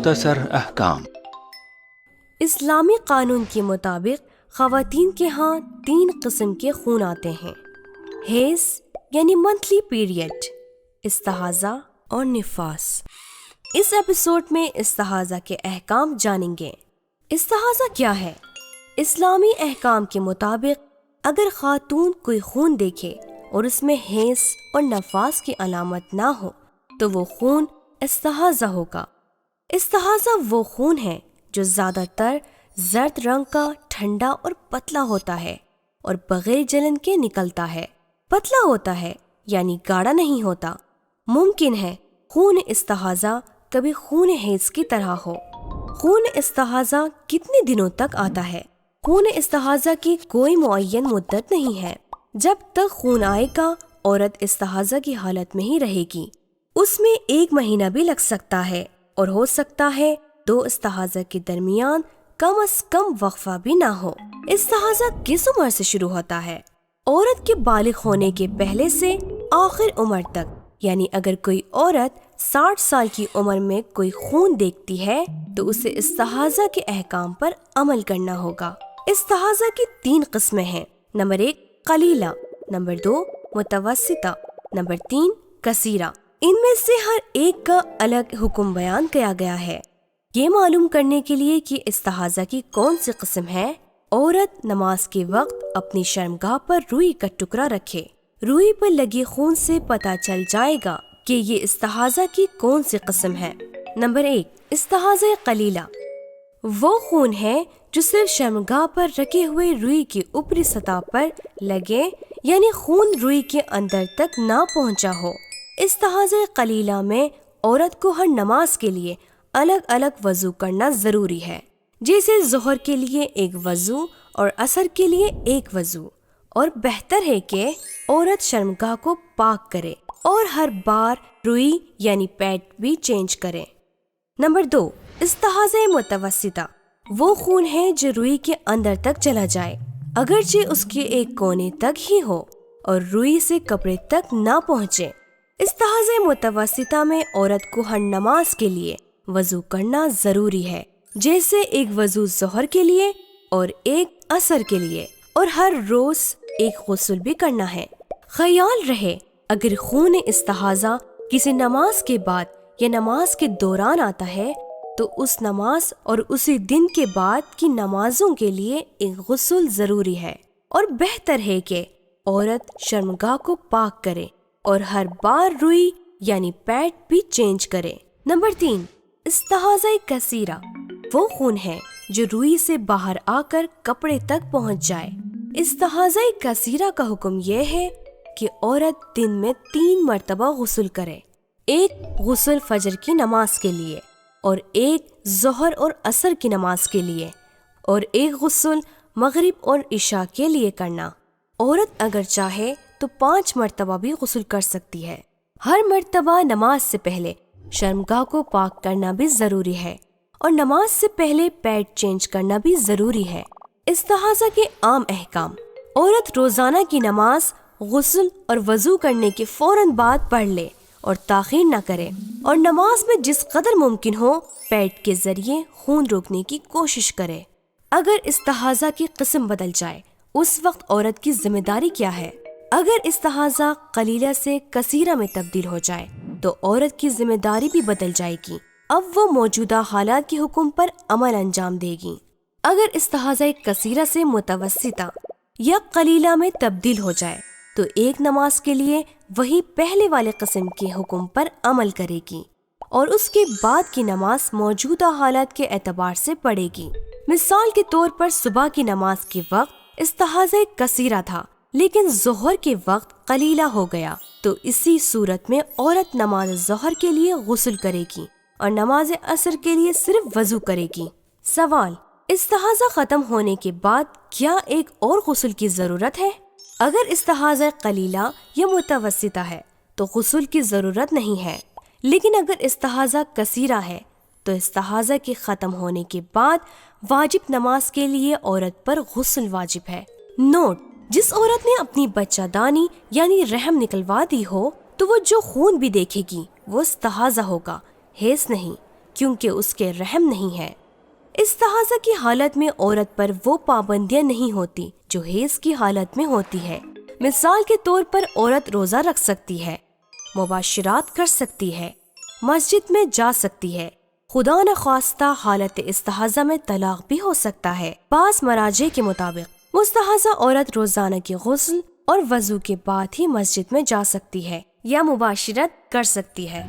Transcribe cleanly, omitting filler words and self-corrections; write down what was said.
مختصر احکام۔ اسلامی قانون کے مطابق خواتین کے ہاں 3 قسم کے خون آتے ہیں: حیض یعنی منتھلی پیریڈ، استحاضہ اور نفاس۔ اس ایپیسوڈ میں استحاضہ کے احکام جانیں گے۔ استحاضہ کیا ہے؟ اسلامی احکام کے مطابق اگر خاتون کوئی خون دیکھے اور اس میں حیض اور نفاس کی علامت نہ ہو تو وہ خون استحاضہ ہوگا۔ استحاضہ وہ خون ہے جو زیادہ تر زرد رنگ کا، ٹھنڈا اور پتلا ہوتا ہے اور بغیر جلن کے نکلتا ہے۔ پتلا ہوتا ہے یعنی گاڑھا نہیں ہوتا۔ ممکن ہے خون استحاضہ کبھی خون حیض کی طرح ہو۔ خون استحاضہ کتنے دنوں تک آتا ہے؟ خون استحاضہ کی کوئی معین مدت نہیں ہے۔ جب تک خون آئے گا عورت استحاضہ کی حالت میں ہی رہے گی۔ اس میں 1 مہینہ بھی لگ سکتا ہے اور ہو سکتا ہے 2 استحاضہ کے درمیان کم از کم وقفہ بھی نہ ہو۔ استحاضہ کس عمر سے شروع ہوتا ہے؟ عورت کے بالغ ہونے کے پہلے سے آخر عمر تک، یعنی اگر کوئی عورت 60 سال کی عمر میں کوئی خون دیکھتی ہے تو اسے استحاضہ کے احکام پر عمل کرنا ہوگا۔ استحاضہ کی 3 قسمیں ہیں: نمبر 1 قلیلہ، نمبر 2 متوسطہ، نمبر 3 کثیرہ۔ ان میں سے ہر ایک کا الگ حکم بیان کیا گیا ہے۔ یہ معلوم کرنے کے لیے کہ استحاضہ کی کون سی قسم ہے، عورت نماز کے وقت اپنی شرمگاہ پر روئی کا ٹکڑا رکھے۔ روئی پر لگے خون سے پتہ چل جائے گا کہ یہ استحاضہ کی کون سی قسم ہے۔ نمبر 1 استحاضہ قلیلہ، وہ خون ہے جو صرف شرمگاہ پر رکھے ہوئے روئی کی اوپری سطح پر لگے، یعنی خون روئی کے اندر تک نہ پہنچا ہو۔ استحاضہ قلیلہ میں عورت کو ہر نماز کے لیے الگ الگ وضو کرنا ضروری ہے، جیسے ظہر کے لیے 1 وضو اور عصر کے لیے 1 وضو، اور بہتر ہے کہ عورت شرمگاہ کو پاک کرے اور ہر بار روئی یعنی پیڈ بھی چینج کرے۔ نمبر 2 استحاضہ متوسطہ، وہ خون ہے جو روئی کے اندر تک چلا جائے اگرچہ اس کے ایک کونے تک ہی ہو اور روئی سے کپڑے تک نہ پہنچے۔ استحاضہ متوسطہ میں عورت کو ہر نماز کے لیے وضو کرنا ضروری ہے، جیسے 1 وضو ظہر کے لیے اور 1 عصر کے لیے، اور ہر روز 1 غسل بھی کرنا ہے۔ خیال رہے اگر خون استحاضہ کسی نماز کے بعد یا نماز کے دوران آتا ہے تو اس نماز اور اسی دن کے بعد کی نمازوں کے لیے 1 غسل ضروری ہے، اور بہتر ہے کہ عورت شرمگاہ کو پاک کرے اور ہر بار روئی یعنی پیڈ بھی چینج کرے۔ نمبر 3 استحاضہ کثیرہ، وہ خون ہے جو روئی سے باہر آ کر کپڑے تک پہنچ جائے۔ استحاضہ کثیرہ کا حکم یہ ہے کہ عورت دن میں 3 مرتبہ غسل کرے: 1 غسل فجر کی نماز کے لیے، اور 1 ظہر اور عصر کی نماز کے لیے، اور 1 غسل مغرب اور عشاء کے لیے کرنا۔ عورت اگر چاہے تو 5 مرتبہ بھی غسل کر سکتی ہے۔ ہر مرتبہ نماز سے پہلے شرمگاہ کو پاک کرنا بھی ضروری ہے، اور نماز سے پہلے پیڈ چینج کرنا بھی ضروری ہے۔ استحاضہ کے عام احکام: عورت روزانہ کی نماز غسل اور وضو کرنے کے فوراً بعد پڑھ لے اور تاخیر نہ کرے، اور نماز میں جس قدر ممکن ہو پیڈ کے ذریعے خون روکنے کی کوشش کرے۔ اگر استحاضہ کی قسم بدل جائے اس وقت عورت کی ذمہ داری کیا ہے؟ اگر استحاضہ قلیلہ سے کثیرہ میں تبدیل ہو جائے تو عورت کی ذمہ داری بھی بدل جائے گی۔ اب وہ موجودہ حالات کے حکم پر عمل انجام دے گی۔ اگر استحاضہ کثیرہ سے متوسطہ یا قلیلہ میں تبدیل ہو جائے تو 1 نماز کے لیے وہی پہلے والے قسم کے حکم پر عمل کرے گی، اور اس کے بعد کی نماز موجودہ حالات کے اعتبار سے پڑھے گی۔ مثال کے طور پر صبح کی نماز کے وقت استحاضہ کثیرہ تھا لیکن ظہر کے وقت قلیلہ ہو گیا، تو اسی صورت میں عورت نماز ظہر کے لیے غسل کرے گی اور نماز عصر کے لیے صرف وضو کرے گی۔ سوال: استحاضہ ختم ہونے کے بعد کیا ایک اور غسل کی ضرورت ہے؟ اگر استحاضہ قلیلہ یا متوسطہ ہے تو غسل کی ضرورت نہیں ہے، لیکن اگر استحاضہ کثیرہ ہے تو استحاضہ کے ختم ہونے کے بعد واجب نماز کے لیے عورت پر غسل واجب ہے۔ نوٹ: جس عورت نے اپنی بچہ دانی یعنی رحم نکلوا دی ہو تو وہ جو خون بھی دیکھے گی وہ استحاضہ ہوگا، حیض نہیں۔ کیونکہ اس کے رحم نہیں ہے۔ استحاضہ کی حالت میں عورت پر وہ پابندیاں نہیں ہوتی جو حیض کی حالت میں ہوتی ہے۔ مثال کے طور پر عورت روزہ رکھ سکتی ہے، مباشرات کر سکتی ہے، مسجد میں جا سکتی ہے، خدا نخواستہ حالت استحاضہ میں طلاق بھی ہو سکتا ہے۔ بعض مراجع کے مطابق مستحاضہ عورت روزانہ کی غسل اور وضو کے بعد ہی مسجد میں جا سکتی ہے یا مباشرت کر سکتی ہے۔